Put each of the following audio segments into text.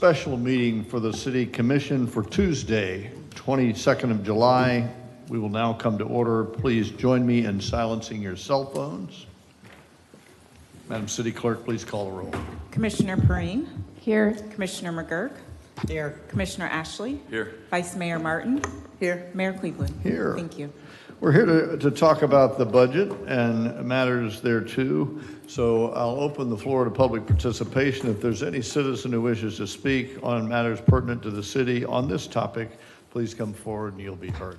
special meeting for the City Commission for Tuesday, 22nd of July. We will now come to order. Please join me in silencing your cell phones. Madam City Clerk, please call the roll. Commissioner Perrine. Here. Commissioner McGurk. Here. Commissioner Ashley. Here. Vice Mayor Martin. Here. Mayor Cleveland. Here. Thank you. We're here to talk about the budget and matters thereto. So I'll open the floor to public participation. If there's any citizen who wishes to speak on matters pertinent to the city on this topic, please come forward and you'll be heard.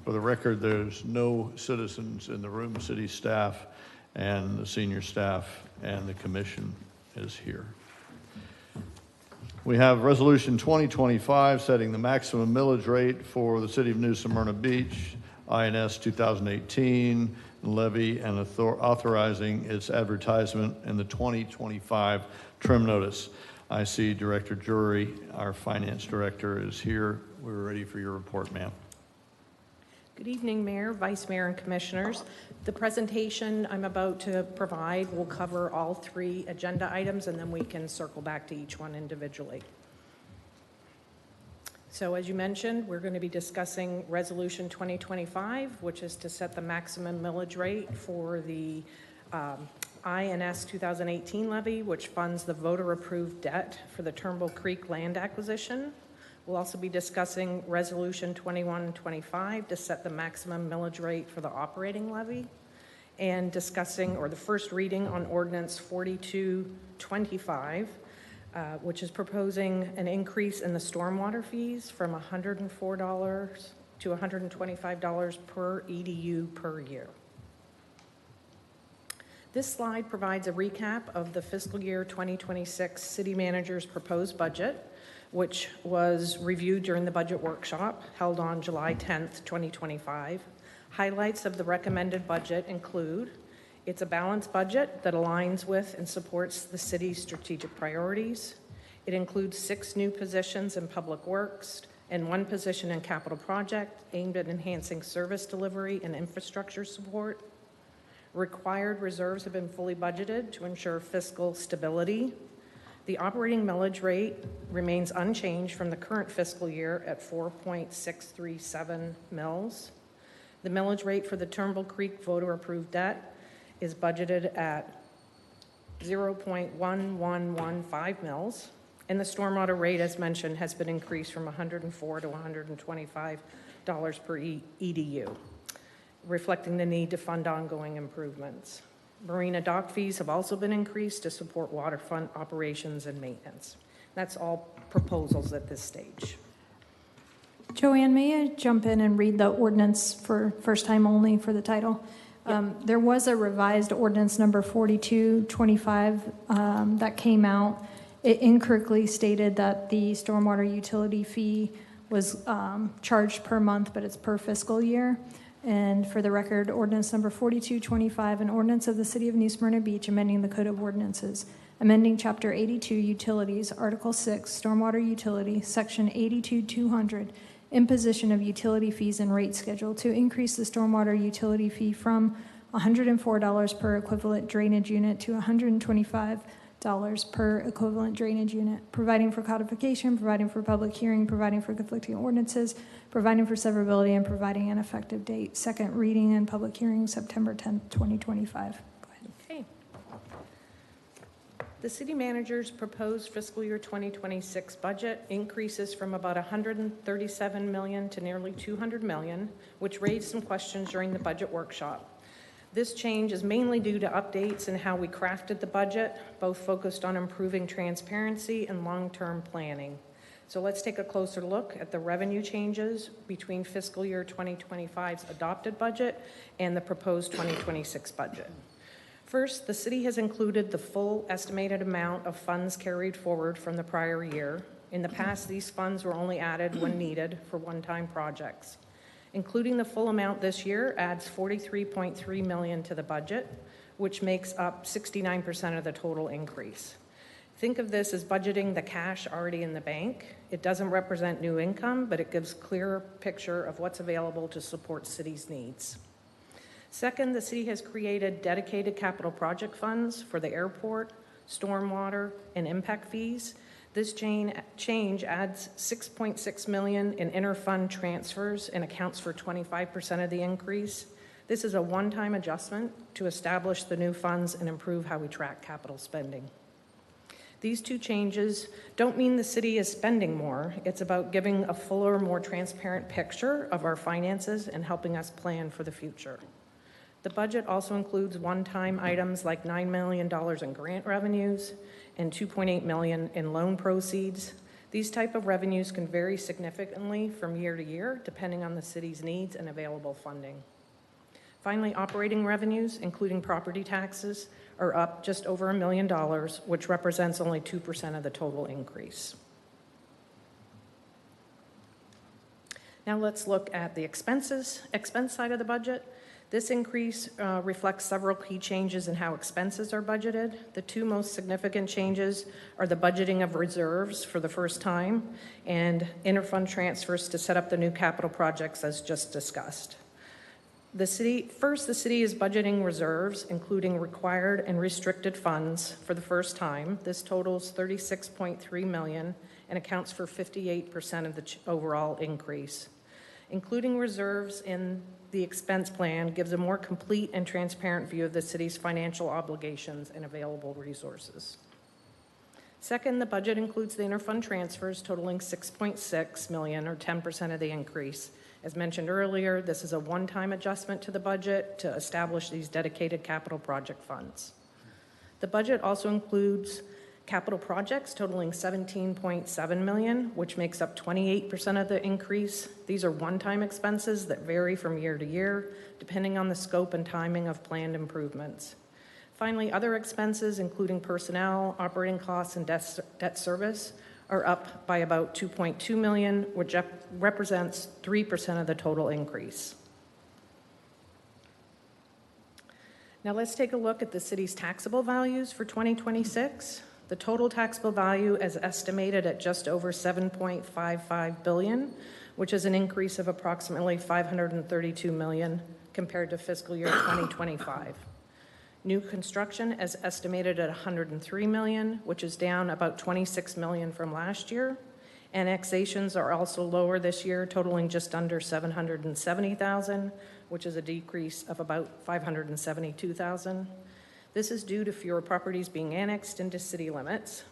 For the record, there's no citizens in the room. City staff and the senior staff and the commission is here. We have Resolution 2025 setting the maximum millage rate for the City of New Smyrna Beach, INS 2018 levy, and authorizing its advertisement in the 2025 trim notice. I see Director Drury, our Finance Director, is here. We're ready for your report, ma'am. Good evening, Mayor, Vice Mayor, and Commissioners. The presentation I'm about to provide will cover all three agenda items, and then we can circle back to each one individually. So as you mentioned, we're going to be discussing Resolution 2025, which is to set the maximum millage rate for the INS 2018 levy, which funds the voter-approved debt for the Turnbull Creek land acquisition. We'll also be discussing Resolution 2125 to set the maximum millage rate for the operating levy, and discussing, or the first reading on Ordinance 4225, which is proposing an increase in the stormwater fees from $104 to $125 per EDU per year. This slide provides a recap of the fiscal year 2026 City Manager's proposed budget, which was reviewed during the budget workshop held on July 10th, 2025. Highlights of the recommended budget include: it's a balanced budget that aligns with and supports the city's strategic priorities. It includes 6 new positions in Public Works and 1 position in Capital Project aimed at enhancing service delivery and infrastructure support. Required reserves have been fully budgeted to ensure fiscal stability. The operating millage rate remains unchanged from the current fiscal year at 4.637 mils. The millage rate for the Turnbull Creek voter-approved debt is budgeted at 0.1115 mils, and the stormwater rate, as mentioned, has been increased from $104 to $125 per EDU, reflecting the need to fund ongoing improvements. Marina dock fees have also been increased to support waterfront operations and maintenance. That's all proposals at this stage. Joanne, may I jump in and read the ordinance for first time only for the title? Yep. There was a revised ordinance number 4225 that came out. It incorrectly stated that the stormwater utility fee was charged per month, but it's per fiscal year. And for the record, ordinance number 4225, an ordinance of the City of New Smyrna Beach amending the Code of Ordinances, amending Chapter 82 Utilities, Article 6, Stormwater Utility, Section 82200, imposition of utility fees and rate schedule to increase the stormwater utility fee from $104 per equivalent drainage unit to $125 per equivalent drainage unit, providing for codification, providing for public hearing, providing for conflicting ordinances, providing for severability, and providing an effective date. Second reading and public hearing September 10th, 2025. Go ahead. Okay. The city manager's proposed fiscal year 2026 budget increases from about $137 million to nearly $200 million, which raised some questions during the budget workshop. This change is mainly due to updates in how we crafted the budget, both focused on improving transparency and long-term planning. So let's take a closer look at the revenue changes between fiscal year 2025's adopted budget and the proposed 2026 budget. First, the city has included the full estimated amount of funds carried forward from the prior year. In the past, these funds were only added when needed for one-time projects. Including the full amount this year adds $43.3 million to the budget, which makes up 69% of the total increase. Think of this as budgeting the cash already in the bank. It doesn't represent new income, but it gives a clearer picture of what's available to support city's needs. Second, the city has created dedicated capital project funds for the airport, stormwater, and impact fees. This change adds $6.6 million in interfund transfers and accounts for 25% of the increase. This is a one-time adjustment to establish the new funds and improve how we track capital spending. These two changes don't mean the city is spending more. It's about giving a fuller, more transparent picture of our finances and helping us plan for the future. The budget also includes one-time items like $9 million in grant revenues and $2.8 million in loan proceeds. These type of revenues can vary significantly from year to year, depending on the city's needs and available funding. Finally, operating revenues, including property taxes, are up just over $1 million, which represents only 2% of the total increase. Now let's look at the expense side of the budget. This increase reflects several key changes in how expenses are budgeted. The two most significant changes are the budgeting of reserves for the first time and interfund transfers to set up the new capital projects as just discussed. The city is budgeting reserves, including required and restricted funds for the first time. This totals $36.3 million and accounts for 58% of the overall increase. Including reserves in the expense plan gives a more complete and transparent view of the city's financial obligations and available resources. Second, the budget includes the interfund transfers totaling $6.6 million, or 10% of the increase. As mentioned earlier, this is a one-time adjustment to the budget to establish these dedicated capital project funds. The budget also includes capital projects totaling $17.7 million, which makes up 28% of the increase. These are one-time expenses that vary from year to year, depending on the scope and timing of planned improvements. Finally, other expenses, including personnel, operating costs, and debt service, are up by about $2.2 million, which represents 3% of the total increase. Now let's take a look at the city's taxable values for 2026. The total taxable value is estimated at just over $7.55 billion, which is an increase of approximately $532 million compared to fiscal year 2025. New construction is estimated at $103 million, which is down about $26 million from last year. Annexations are also lower this year, totaling just under $770,000, which is a decrease of about $572,000. This is due to fewer properties being annexed into city limits.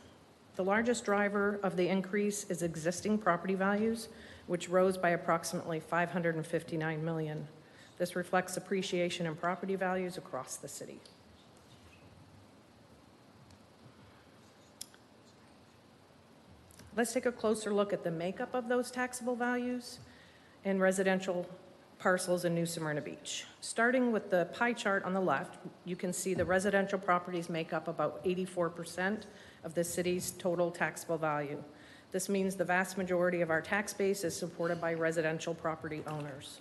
The largest driver of the increase is existing property values, which rose by approximately $559 million. This reflects appreciation in property values across the city. Let's take a closer look at the makeup of those taxable values in residential parcels in New Smyrna Beach. Starting with the pie chart on the left, you can see the residential properties make up about 84% of the city's total taxable value. This means the vast majority of our tax base is supported by residential property owners.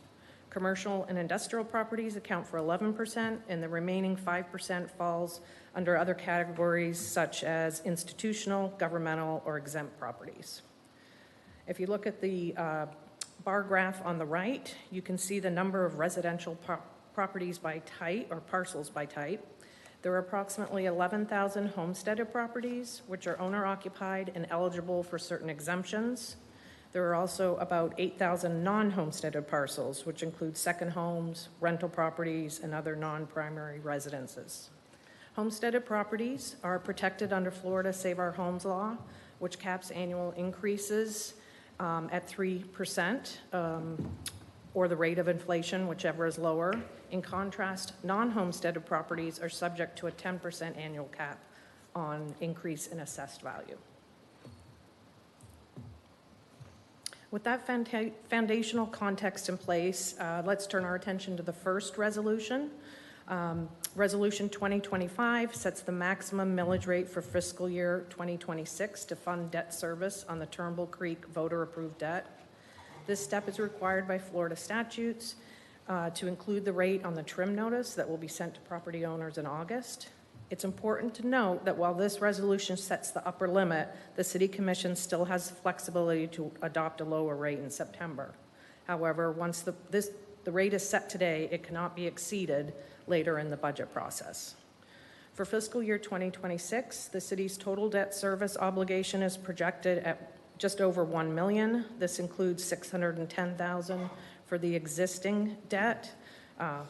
Commercial and industrial properties account for 11%, and the remaining 5% falls under other categories such as institutional, governmental, or exempt properties. If you look at the bar graph on the right, you can see the number of residential properties by type, or parcels by type. There are approximately 11,000 homesteaded properties, which are owner-occupied and eligible for certain exemptions. There are also about 8,000 non-homesteaded parcels, which include second homes, rental properties, and other non-primary residences. Homesteaded properties are protected under Florida Save Our Homes law, which caps annual increases at 3%, or the rate of inflation, whichever is lower. In contrast, non-homesteaded properties are subject to a 10% annual cap on increase in assessed value. With that foundational context in place, let's turn our attention to the first resolution. Resolution 2025 sets the maximum millage rate for fiscal year 2026 to fund debt service on the Turnbull Creek voter-approved debt. This step is required by Florida statutes to include the rate on the trim notice that will be sent to property owners in August. It's important to note that while this resolution sets the upper limit, the City Commission still has flexibility to adopt a lower rate in September. However, once the rate is set today, it cannot be exceeded later in the budget process. For fiscal year 2026, the city's total debt service obligation is projected at just over $1 million. This includes $610,000 for the existing debt,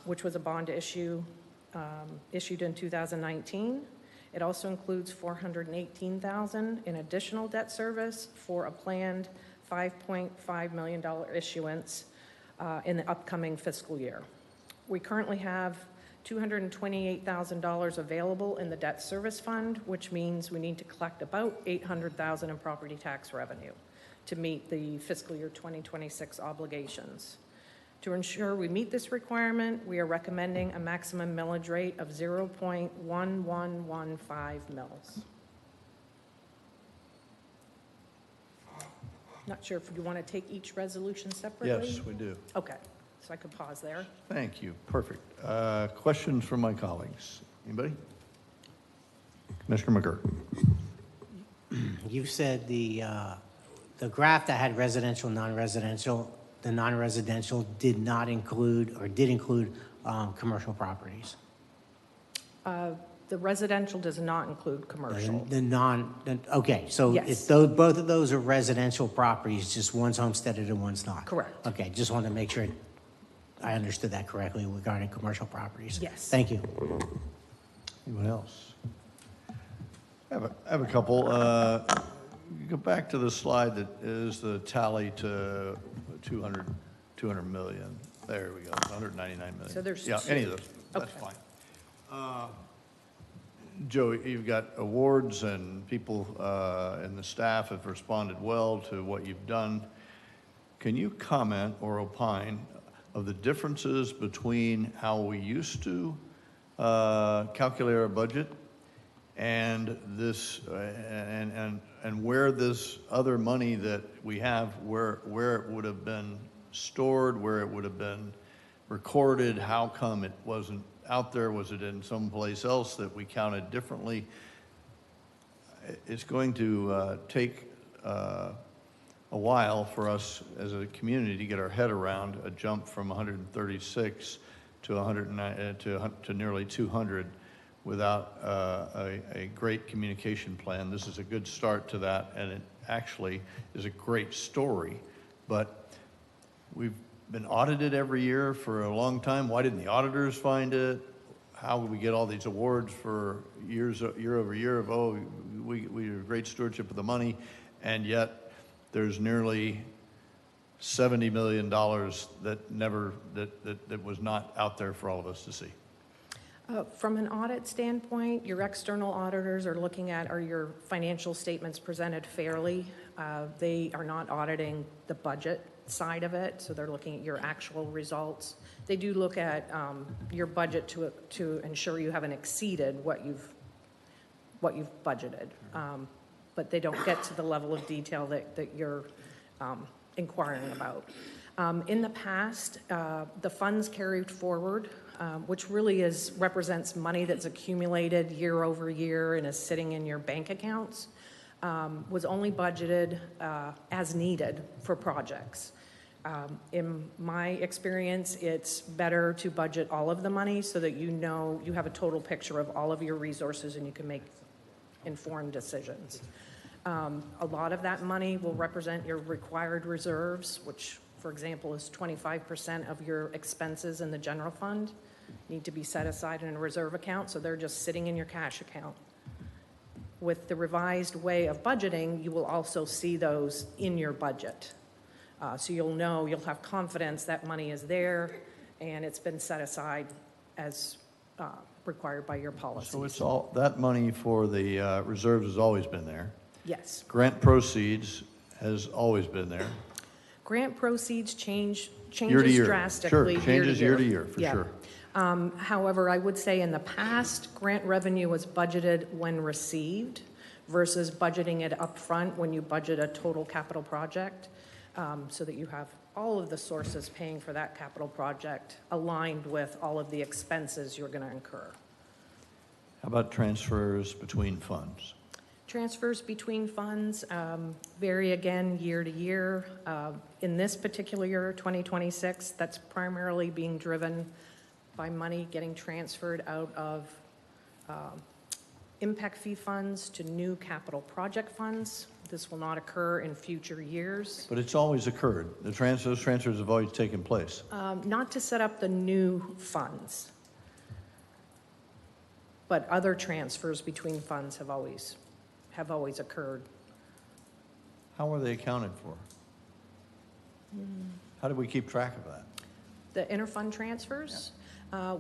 which was a bond issue issued in 2019. It also includes $418,000 in additional debt service for a planned $5.5 million issuance in the upcoming fiscal year. We currently have $228,000 available in the debt service fund, which means we need to collect about $800,000 in property tax revenue to meet the fiscal year 2026 obligations. To ensure we meet this requirement, we are recommending a maximum millage rate of 0.1115 mils. Not sure if you want to take each resolution separately? Yes, we do. Okay, so I could pause there. Thank you. Perfect. Questions from my colleagues? Anybody? Commissioner McGurk. You said the graph that had residential, non-residential, the non-residential did not include, or did include, commercial properties. The residential does not include commercial. Okay, so Yes. if those, both of those are residential properties, just one's homesteaded and one's not? Correct. Okay, just wanted to make sure I understood that correctly regarding commercial properties. Yes. Thank you. Anyone else? I have a couple. Go back to the slide that is the tally to 200 million. There we go, 199 million. So there's Yeah, any of two. those, that's Okay. fine. Joe, you've got awards and people and the staff have responded well to what you've done. Can you comment or opine of the differences between how we used to calculate our budget and this and where this other money that we have, where it would have been stored, where it would have been recorded? How come it wasn't out there? Was it in some place else that we counted differently? It's going to take a while for us as a community to get our head around a jump from 136 to 109 to nearly 200 without a great communication plan. This is a good start to that, and it actually is a great story. But we've been audited every year for a long time. Why didn't the auditors find it? How would we get all these awards for year over year of, oh, we do great stewardship of the money, and yet there's nearly $70 million that was not out there for all of us to see. From an audit standpoint, your external auditors are looking at, are your financial statements presented fairly? They are not auditing the budget side of it, so they're looking at your actual results. They do look at your budget to ensure you haven't exceeded what you've budgeted, but they don't get to the level of detail that you're inquiring about. In the past, the funds carried forward, which really represents money that's accumulated year over year and is sitting in your bank accounts, was only budgeted as needed for projects. In my experience, it's better to budget all of the money so that you know you have a total picture of all of your resources and you can make informed decisions. A lot of that money will represent your required reserves, which, for example, is 25% of your expenses in the general fund need to be set aside in a reserve account, so they're just sitting in your cash account. With the revised way of budgeting, you will also see those in your budget. So you'll know, you'll have confidence that money is there and it's been set aside as required by your policies. So it's all, that money for the reserves has always been there. Yes. Grant proceeds has always been there. Grant proceeds changes Year to year. drastically. Sure, changes year to year, for Yeah. sure. However, I would say in the past, grant revenue was budgeted when received versus budgeting it up front when you budget a total capital project, so that you have all of the sources paying for that capital project aligned with all of the expenses you're going to incur. How about transfers between funds? Transfers between funds vary again year to year. In this particular year, 2026, that's primarily being driven by money getting transferred out of impact fee funds to new capital project funds. This will not occur in future years. But it's always occurred. Those transfers have always taken place. Not to set up the new funds, but other transfers between funds have always occurred. How are they accounted for? How do we keep track of that? The interfund transfers,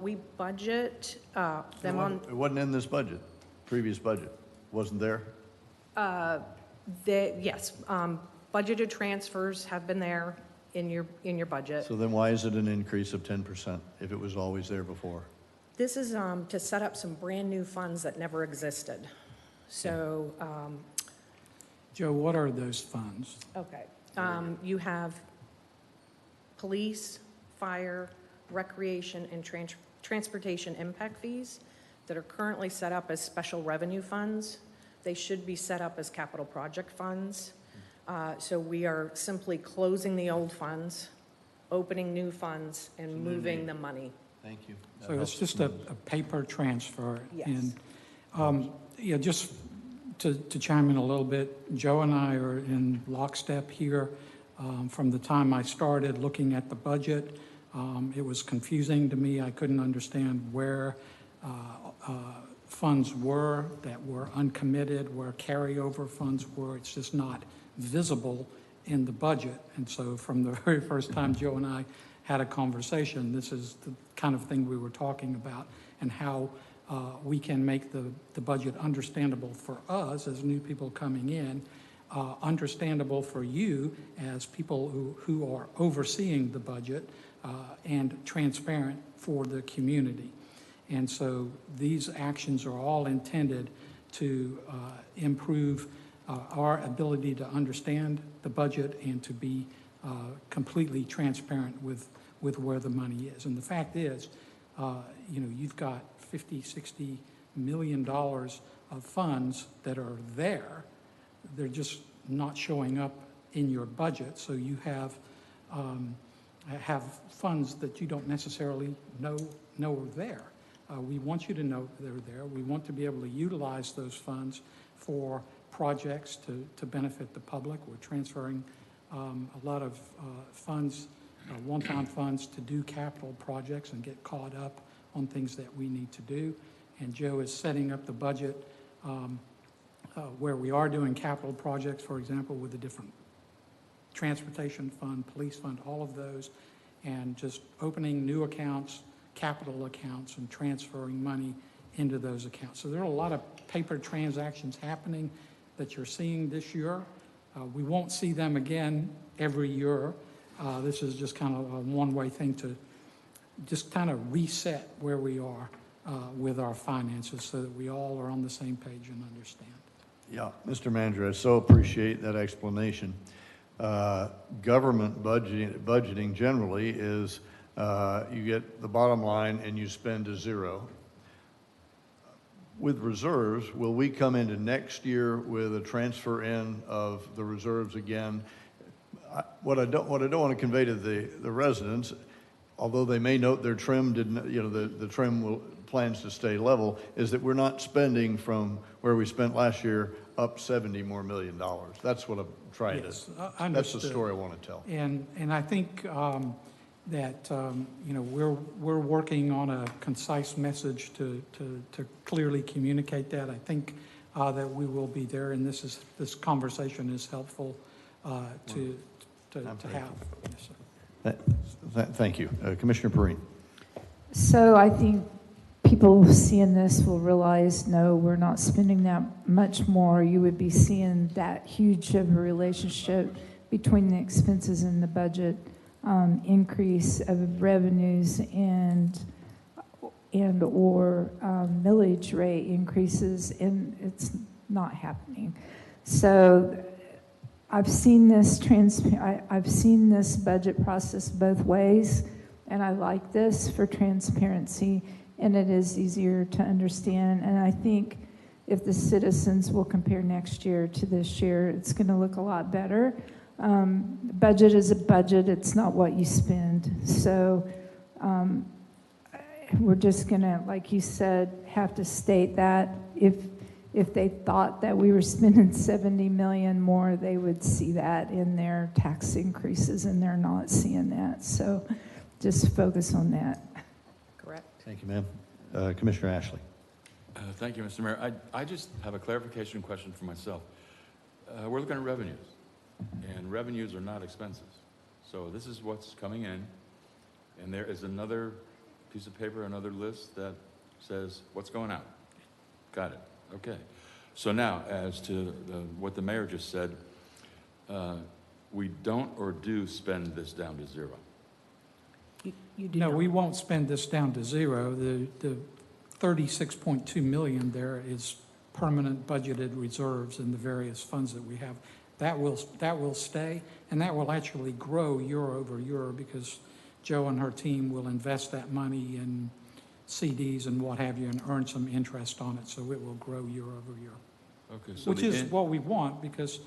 we budget them on, It wasn't in this budget, previous budget. Wasn't there? yes, budgeted transfers have been there in your budget. So then why is it an increase of 10% if it was always there before? This is to set up some brand-new funds that never existed. So, Joe, what are those funds? okay, you have police, fire, recreation, and transportation impact fees that are currently set up as special revenue funds. They should be set up as capital project funds. So we are simply closing the old funds, opening new funds, and moving the money. Thank you. That So it's helps. just a paper transfer? Yes. And, yeah, just to chime in a little bit, Joe and I are in lockstep here. From the time I started looking at the budget, it was confusing to me. I couldn't understand where funds were that were uncommitted, where carryover funds were. It's just not visible in the budget. And so from the very first time Joe and I had a conversation, this is the kind of thing we were talking about, and how we can make the budget understandable for us as new people coming in, understandable for you as people who are overseeing the budget, and transparent for the community. And so these actions are all intended to improve our ability to understand the budget and to be completely transparent with where the money is. And the fact is, you've got $50–60 million of funds that are there. They're just not showing up in your budget. So you have funds that you don't necessarily know are there. We want you to know they're there. We want to be able to utilize those funds for projects to benefit the public. We're transferring a lot of funds, one-time funds, to do capital projects and get caught up on things that we need to do. And Joe is setting up the budget where we are doing capital projects, for example, with the different transportation fund, police fund, all of those, and just opening new accounts, capital accounts, and transferring money into those accounts. So there are a lot of paper transactions happening that you're seeing this year. We won't see them again every year. This is just kind of a one-way thing to just kind of reset where we are with our finances so that we all are on the same page and understand. Yeah, Mr. Manager, I so appreciate that explanation. Government budgeting generally is you get the bottom line and you spend to zero. With reserves, will we come into next year with a transfer in of the reserves again? What I don't want to convey to the residents, although they may note their trim didn't, the trim plans to stay level, is that we're not spending from where we spent last year up $70 more million. That's what I'm trying Yes, to. That's understood. the story I want to tell. And I think that we're working on a concise message to clearly communicate that. I think that we will be there, and this conversation is helpful to have. Yes, sir. Thank you, Commissioner Perrine. So I think people seeing this will realize, no, we're not spending that much more. You would be seeing that huge of a relationship between the expenses and the budget increase of revenues and or millage rate increases, and it's not happening. So I've seen this budget process both ways, and I like this for transparency, and it is easier to understand. And I think if the citizens will compare next year to this year, it's going to look a lot better. Budget is a budget. It's not what you spend. So we're just going to, like you said, have to state that. if they thought that we were spending 70 million more, they would see that in their tax increases, and they're not seeing that. So just focus on that. Correct. Thank you, ma'am. Commissioner Ashley. Thank you, Mr. Mayor. I just have a clarification question for myself. We're looking at revenues, and revenues are not expenses. So this is what's coming in, and there is another piece of paper, another list that says what's going out. Got it. Okay. So now, as to what the mayor just said, we don't or do spend this down to zero. You do No, not. we won't spend this down to zero. The 36.2 million there is permanent budgeted reserves in the various funds that we have. That will stay, and that will actually grow year over year because Joe and her team will invest that money in CDs and what have you and earn some interest on it, so it will grow year over year. Okay. So Which is what we want, because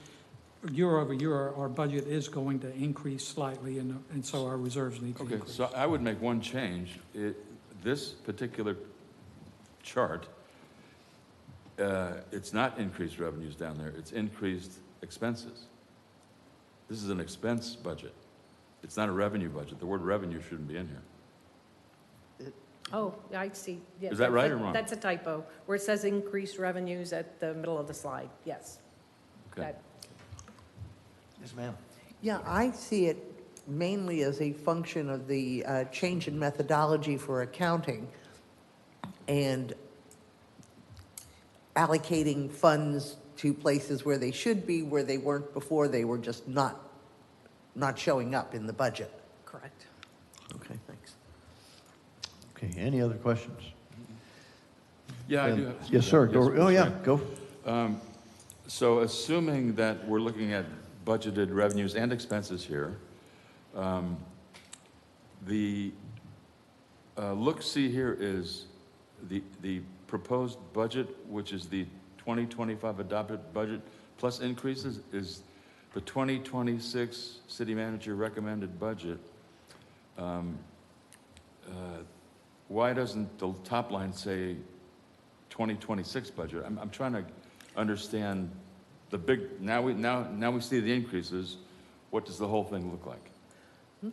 year over year, our budget is going to increase slightly, and so our reserves need to okay. increase. So I would make one change. This particular chart, it's not increased revenues down there. It's increased expenses. This is an expense budget. It's not a revenue budget. The word revenue shouldn't be in here. Oh, I see. Yeah, Is that right or that's a- wrong? That's a typo, where it says increased revenues at the middle of the slide, yes. Okay. That- Yes, ma'am. Yeah, I see it mainly as a function of the change in methodology for accounting and allocating funds to places where they should be, where they weren't before. They were just not showing up in the budget. Correct. Okay, thanks. Okay, any other questions? Yeah, I do have. Yes, sir. Go, Yes, oh, yeah, sorry. go. So assuming that we're looking at budgeted revenues and expenses here, the look-see here is the proposed budget, which is the 2025 adopted budget plus increases, is the 2026 city manager recommended budget. Why doesn't the top line say 2026 budget? I'm trying to understand the big, now we see the increases. What does the whole thing look like? The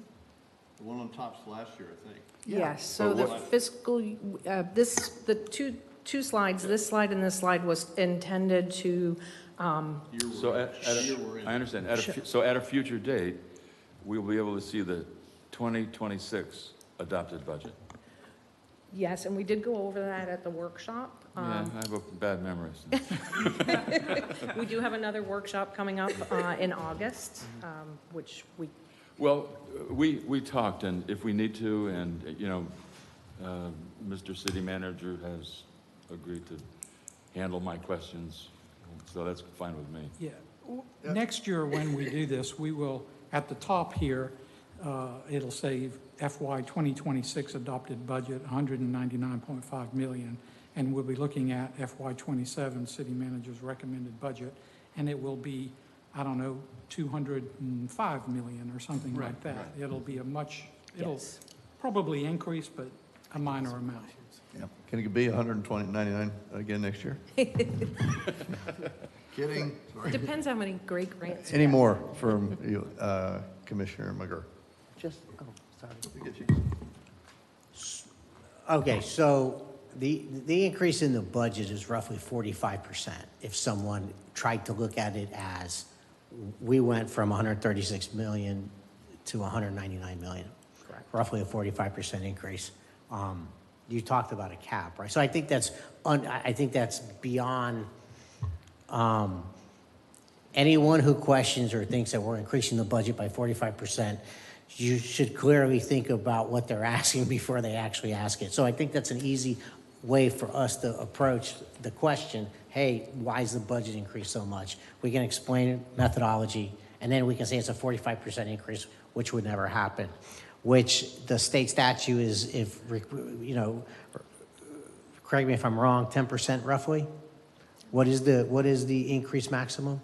one on top's last year, I think. Yes, so the But fiscal, the two slides, this slide and this slide was intended to, So I understand. So at a future date, we'll be able to see the 2026 adopted budget. yes, and we did go over that at the workshop. Yeah, I have a bad memory. We do have another workshop coming up in August, which we, Well, we talked, and if we need to, and, you know, Mr. City Manager has agreed to handle my questions, so that's fine with me. Yeah. Next year, when we do this, we will, at the top here, it'll say FY 2026 adopted budget, 199.5 million, and we'll be looking at FY 27 city manager's recommended budget, and it will be, I don't know, 205 million or something like that. It'll be a much, it'll yes. probably increase, but a minor amount. Yeah. Can it be 120.99 again next year? Kidding. Sorry. Depends how many great grants. we Any have. more from you, Commissioner McGurk? Just, oh, sorry. Okay, so the increase in the budget is roughly 45% if someone tried to look at it as we went from 136 million to 199 million. Correct. Roughly a 45% increase. You talked about a cap, right? So I think that's beyond anyone who questions or thinks that we're increasing the budget by 45%. You should clearly think about what they're asking before they actually ask it. So I think that's an easy way for us to approach the question, hey, why is the budget increase so much? We can explain methodology, and then we can say it's a 45% increase, which would never happen, which the state statute is, if, you know, correct me if I'm wrong, 10% roughly? What is the increase maximum?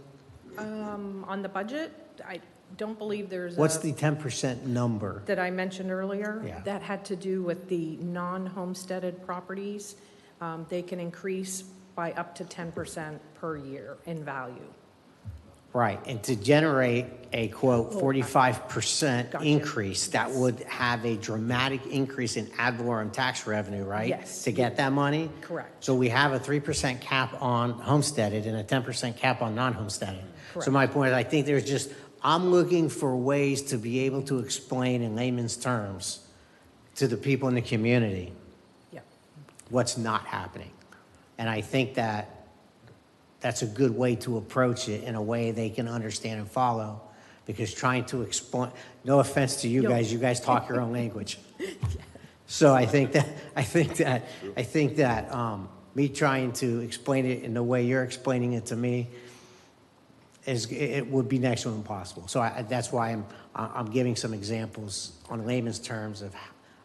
On the budget, I don't believe there's a. What's the 10% number? That I mentioned earlier. Yeah. That had to do with the non-homesteaded properties. They can increase by up to 10% per year in value. Right, and to generate a quote 45% Gotcha. increase, that would have a dramatic increase in ad valorem tax revenue, right? Yes. To get that money? Correct. So we have a 3% cap on homesteaded and a 10% cap on non-homesteaded. So Correct. my point is, I think there's just, I'm looking for ways to be able to explain in layman's terms to the people in the community Yeah. what's not happening. And I think that that's a good way to approach it in a way they can understand and follow, because trying to explain, no offense to you No. guys talk your own language. So I think that me trying to explain it in the way you're explaining it to me it would be next to impossible. So that's why I'm giving some examples on layman's terms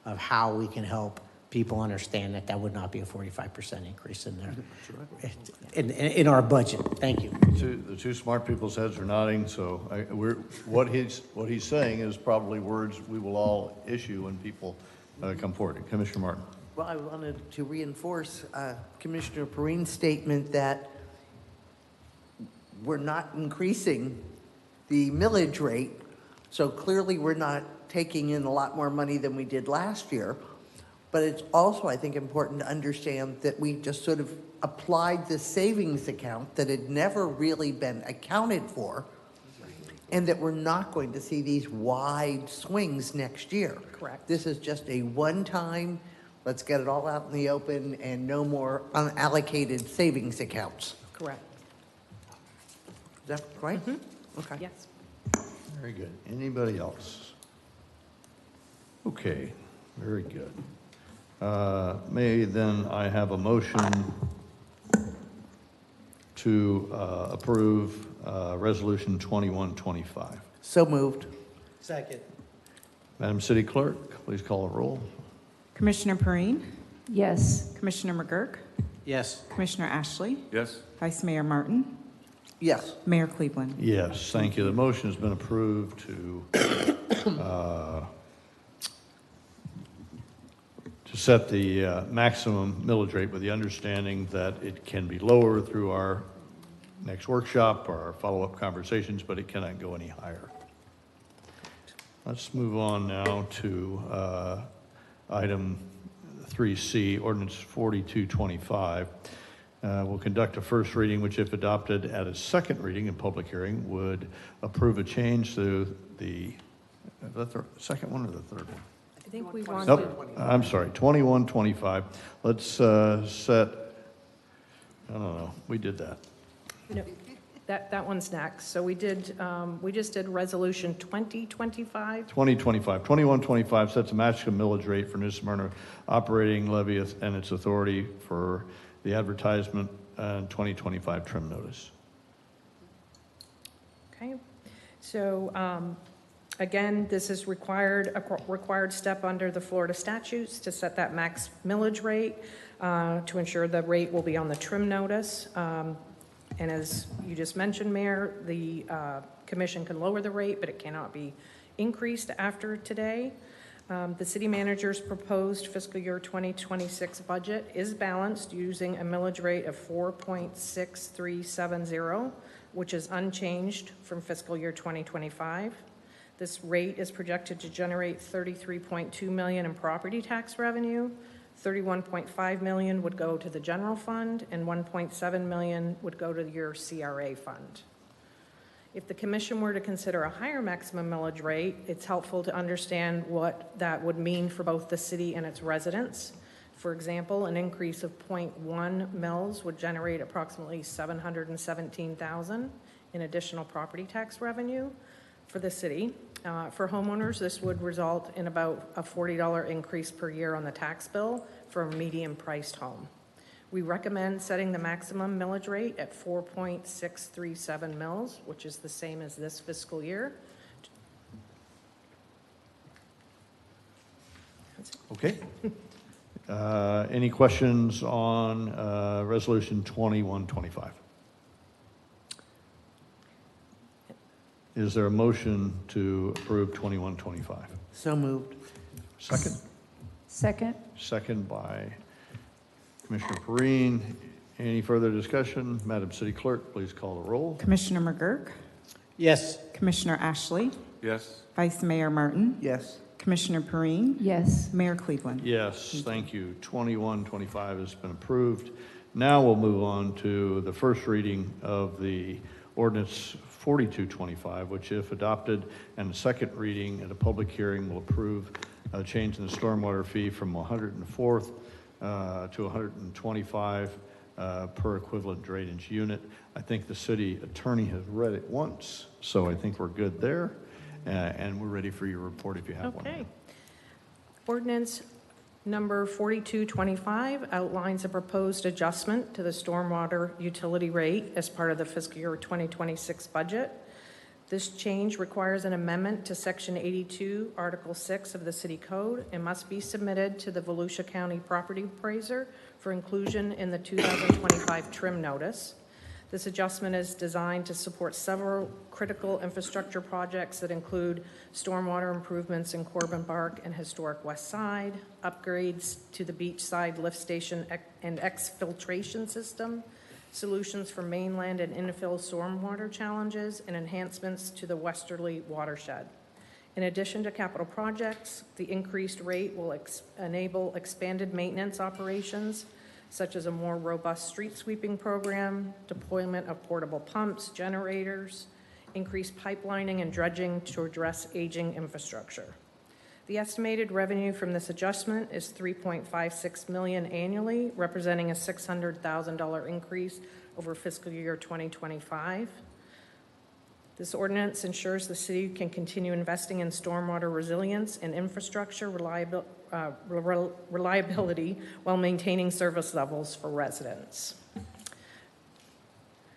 of how we can help people understand that would not be a 45% increase in in our budget. Thank you. The two smart people's heads are nodding, so what he's saying is probably words we will all issue when people come forward. Commissioner Martin. Well, I wanted to reinforce Commissioner Perrine's statement that we're not increasing the millage rate, so clearly we're not taking in a lot more money than we did last year. But it's also, I think, important to understand that we just sort of applied this savings account that had never really been accounted for, and that we're not going to see these wide swings next year. Correct. This is just a one-time, let's get it all out in the open, and no more unallocated savings accounts. Correct. Is that right? Okay. Yes. Very good. Anybody else? Okay, very good. May then I have a motion to approve Resolution 2125. So moved. Second. Madam City Clerk, please call a roll. Commissioner Perine, Yes. Commissioner McGurk, Yes. Commissioner Ashley, Yes? Vice Mayor Martin, Yes. Mayor Cleveland. Yes, thank you. The motion has been approved to set the maximum millage rate with the understanding that it can be lower through our next workshop or our follow-up conversations, but it cannot go any higher. Let's move on now to item 3C, ordinance 4225. We'll conduct a first reading, which if adopted at a second reading and public hearing, would approve a change to the second one or the third one? I think we wanted. Nope, I'm sorry, 2125. Let's set, I don't know, we did that. No, that one's next. So we just did Resolution 2025. 2125 sets a maximum millage rate for New Smyrna operating levy and its authority for the advertisement and 2025 trim notice. Okay. So again, this is a required step under the Florida statutes to set that max millage rate to ensure the rate will be on the trim notice. And as you just mentioned, Mayor, the commission can lower the rate, but it cannot be increased after today. The city manager's proposed fiscal year 2026 budget is balanced using a millage rate of 4.6370, which is unchanged from fiscal year 2025. This rate is projected to generate $33.2 million in property tax revenue. $31.5 million would go to the general fund, and $1.7 million would go to your CRA fund. If the commission were to consider a higher maximum millage rate, it's helpful to understand what that would mean for both the city and its residents. For example, an increase of 0.1 mils would generate approximately $717,000 in additional property tax revenue for the city. For homeowners, this would result in about a $40 increase per year on the tax bill for a medium-priced home. We recommend setting the maximum millage rate at 4.637 mils, which is the same as this fiscal year. Okay. Any questions on Resolution 2125? Is there a motion to approve 2125? So moved. Second? Second. Second by Commissioner Perine. Any further discussion? Madam City Clerk, please call the roll. Commissioner McGurk, Yes. Commissioner Ashley, Yes? Vice Mayor Martin, Yes. Commissioner Perine, Yes. Mayor Cleveland. Yes, thank you. 2125 has been approved. Now we'll move on to the first reading of the ordinance 4225, which if adopted, and the second reading at a public hearing will approve a change in the stormwater fee from 104th to 125 per equivalent drainage unit. I think the city attorney has read it once, so I think we're good there. And we're ready for your report if you have one. Okay. Ordinance number 4225 outlines a proposed adjustment to the stormwater utility rate as part of the fiscal year 2026 budget. This change requires an amendment to Section 82, Article 6 of the City Code and must be submitted to the Volusia County Property Appraiser for inclusion in the 2025 trim notice. This adjustment is designed to support several critical infrastructure projects that include stormwater improvements in Corbin Park and Historic West Side, upgrades to the beachside lift station and exfiltration system, solutions for mainland and infill stormwater challenges, and enhancements to the westerly watershed. In addition to capital projects, the increased rate will enable expanded maintenance operations, such as a more robust street sweeping program, deployment of portable pumps, generators, increased pipelining and dredging to address aging infrastructure. The estimated revenue from this adjustment is $3.56 million annually, representing a $600,000 increase over fiscal year 2025. This ordinance ensures the city can continue investing in stormwater resilience and infrastructure reliability while maintaining service levels for residents.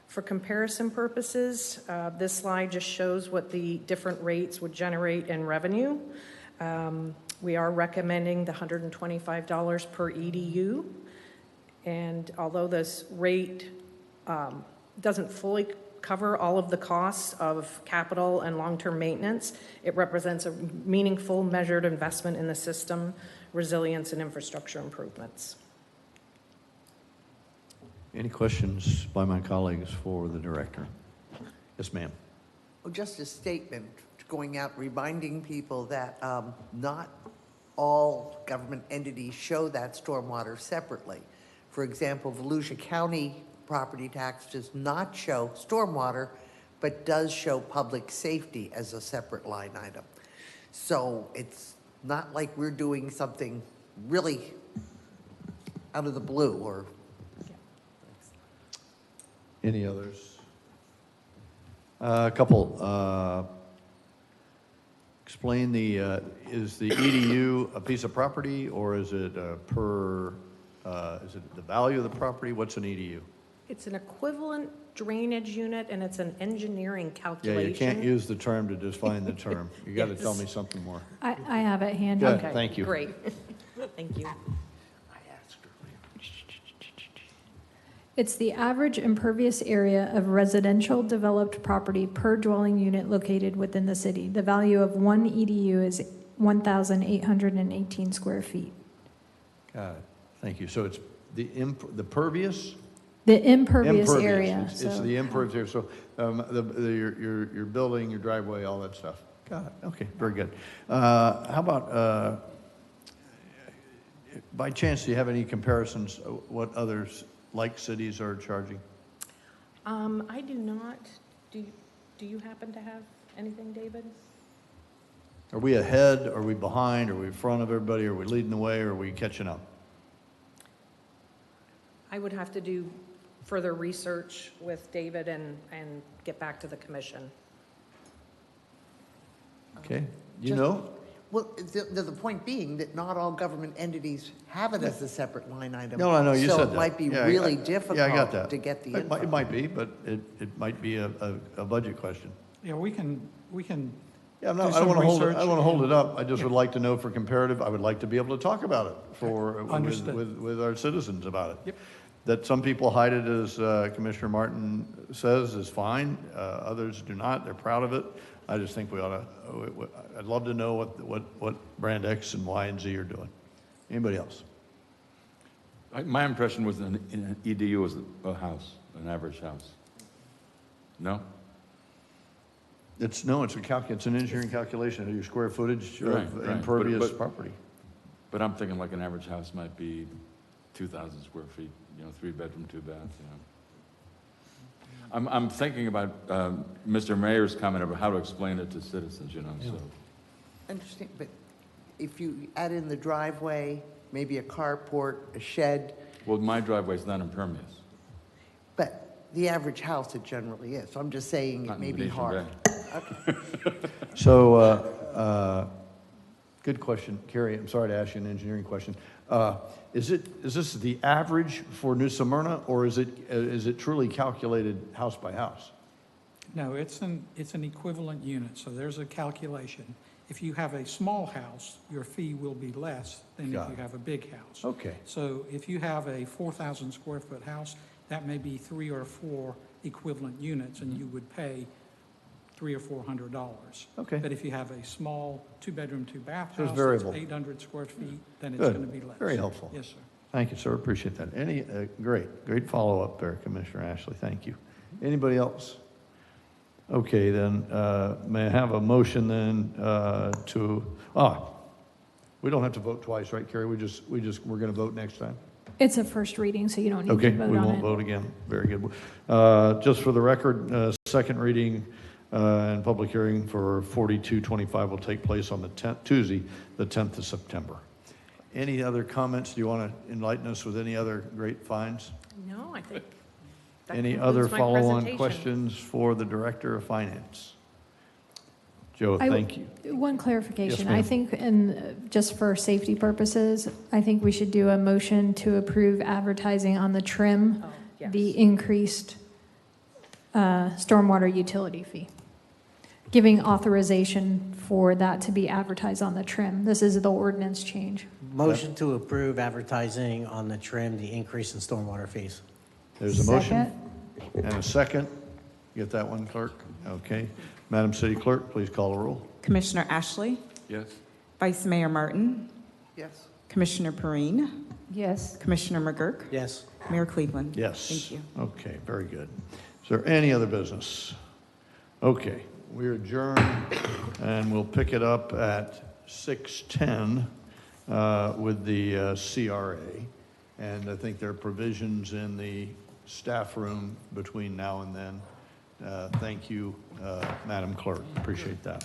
For comparison purposes, this slide just shows what the different rates would generate in revenue. We are recommending the $125 per EDU, and although this rate doesn't fully cover all of the costs of capital and long-term maintenance, it represents a meaningful measured investment in the system, resilience, and infrastructure improvements. Any questions by my colleagues for the director? Yes, ma'am. Oh, just a statement going out reminding people that not all government entities show that stormwater separately. For example, Volusia County property tax does not show stormwater, but does show public safety as a separate line item. So it's not like we're doing something really out of the blue or. Any others? A couple. Explain the, is the EDU a piece of property or is it is it the value of the property? What's an EDU? It's an equivalent drainage unit, and it's an engineering Yeah, calculation. you can't use the term to define the term. You got to Yes. tell me something more. I have it handy. Good. Okay, Thank you. Great. Thank you. It's the average impervious area of residential developed property per dwelling unit located within the city. The value of one EDU is 1,818 square feet. Got it. Thank you. So it's the pervious? The impervious area. It's so- the impervious area. So your building, your driveway, all that stuff. Got it. Okay, very good. How about, by chance, do you have any comparisons what others like cities are charging? I do not. Do you happen to have anything, David? Are we ahead? Are we behind? Are we in front of everybody? Are we leading the way? Or are we catching up? I would have to do further research with David and get back to the commission. Okay. You Just- know? Well, the point being that not all government entities have it as a separate line item. No, I know, you said that. So it might be Yeah, really Yeah, I got difficult that. to get the It might- info. It might be, but it might be a budget question. Yeah, we can Yeah, do I don't some want to hold it, research I don't want to hold and- it up. I just would like to know for comparative, I would like to be able to talk about it Understood. with our citizens about it. Yep. That some people hide it, as Commissioner Martin says, is fine. Others do not. They're proud of it. I just think we ought to, I'd love to know what brand X and Y and Z are doing. Anybody else? My impression was an EDU was a house, an average house. No? It's an engineering calculation of your square footage Right, of right. impervious But- property. But I'm thinking like an average house might be 2,000 square feet, 3-bedroom, 2-bath, I'm thinking about Mr. Mayor's comment about how to explain it to citizens, so. Understand, but if you add in the driveway, maybe a carport, a shed, Well, my driveway's not impervious. but the average house it generally is. So I'm just saying Not it may in be Venetian hard. Bay. So, good question, Carrie. I'm sorry to ask you an engineering question. Is this the average for New Smyrna, or is it truly calculated house by house? No, it's an equivalent unit, so there's a calculation. If you have a small house, your fee will be less than if Got you it. have a big house. Okay. So if you have a 4,000 square foot house, that may be 3 or 4 equivalent units, and you would pay $300 or $400. Okay. But if you have a small 2-bedroom, 2-bath So it's house, variable. that's 800 square feet, then it's Good. going to be less. Very helpful. Yes, sir. Thank you, sir. Appreciate that. Great follow-up there, Commissioner Ashley. Thank you. Anybody else? Okay, then, may I have a motion then we don't have to vote twice, right, Carrie? we're going to vote next time? It's a first reading, so you don't need Okay, to vote we on won't it. vote again. Very good. Just for the record, second reading and public hearing for 4225 will take place on Tuesday, the 10th of September. Any other comments? Do you want to enlighten us with any other great finds? No, I think that Any other concludes my follow-on presentation. questions for the Director of Finance? Joe, thank you. One clarification. Yes, ma'am. I think, just for safety purposes, I think we should do a motion to approve advertising on the trim, Oh, yes. the increased stormwater utility fee, giving authorization for that to be advertised on the trim. This is the ordinance change. Motion to approve advertising on the trim, the increase in stormwater fees. There's a motion Second. and a second. Get that one, clerk? Okay. Madam City Clerk, please call the roll. Commissioner Ashley, Yes? Vice Mayor Martin, Yes. Commissioner Perine, Yes. Commissioner McGurk, Yes. Mayor Cleveland. Yes. Thank you. Okay, very good. Is there any other business? Okay, we adjourn, and we'll pick it up at 6:10 with the CRA. And I think there are provisions in the staff room between now and then. Thank you, Madam Clerk. Appreciate that.